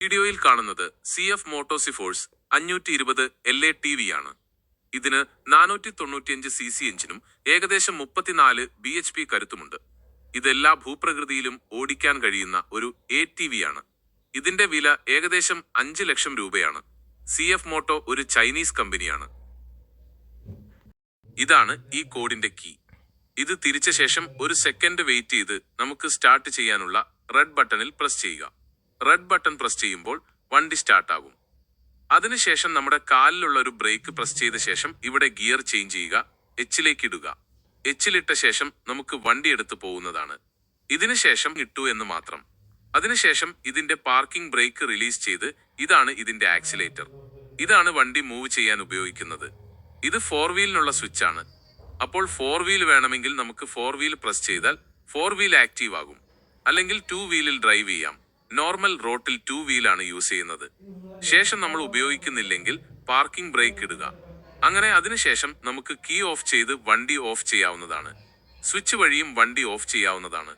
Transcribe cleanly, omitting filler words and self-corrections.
വീഡിയോയിൽ കാണുന്നത് CF മോട്ടോസിഫോഴ്സ് 520 LA TV ആണ്. ഇതിന് 495 cc എഞ്ചിനും ഏകദേശം 34 bhp കരുത്തുമുണ്ട്. ഇതെല്ലാ ഭൂപ്രകൃതിയിലും ഓടിക്കാൻ കഴിയുന്ന ഒരു ATV ആണ്. ഇതിന്റെ വില ഏകദേശം 5 ലക്ഷം രൂപയാണ്. CF മോട്ടോ ഒരു ചൈനീസ് കമ്പനിയാണ്. ഇതാണ് ഈ കോഡിന്റെ കീ. ഇത് തിരിച്ച ശേഷം ഒരു സെക്കൻഡ് വെയിറ്റ് ചെയ്ത് നമുക്ക് സ്റ്റാർട്ട് ചെയ്യാനുള്ള റെഡ് ബട്ടണിൽ പ്രസ് ചെയ്യുക. റെഡ് ബട്ടൺ പ്രസ് ചെയ്യുമ്പോൾ വണ്ടി സ്റ്റാർട്ടാകും. അതിനുശേഷം നമ്മുടെ കാലിലുള്ള ഒരു ബ്രേക്ക് പ്രസ് ചെയ്ത ശേഷം ഇവിടെ ഗിയർ ചേഞ്ച് ചെയ്യുക, എച്ചിലേക്ക് ഇടുക. എച്ചിലിട്ട ശേഷം നമുക്ക് വണ്ടി എടുത്തു പോകുന്നതാണ്. ഇതിനുശേഷം ഇട്ടു എന്ന് മാത്രം. അതിനുശേഷം ഇതിന്റെ പാർക്കിംഗ് ബ്രേക്ക് റിലീസ് ചെയ്ത് ഇതാണ് ഇതിന്റെ ആക്സിലേറ്റർ. ഇതാണ് വണ്ടി മൂവ് ചെയ്യാൻ ഉപയോഗിക്കുന്നത്. ഇത് 4 വീലിനുള്ള സ്വിച്ച് ആണ്. അപ്പോൾ 4 വീൽ വേണമെങ്കിൽ നമുക്ക് 4 വീൽ പ്രസ് ചെയ്താൽ 4 വീൽ ആക്റ്റീവ് ആകും. അല്ലെങ്കിൽ 2 വീലിൽ ഡ്രൈവ് ചെയ്യാം. നോർമൽ റോട്ടിൽ 2 വീലാണ് യൂസ് ചെയ്യുന്നത്. ശേഷം നമ്മൾ ഉപയോഗിക്കുന്നില്ലെങ്കിൽ പാർക്കിംഗ് ബ്രേക്ക് ഇടുക. അങ്ങനെ അതിനുശേഷം നമുക്ക് കീ ഓഫ് ചെയ്ത് വണ്ടി ഓഫ് ചെയ്യാവുന്നതാണ്. സ്വിച്ച് വഴിയും വണ്ടി ഓഫ് ചെയ്യാവുന്നതാണ്.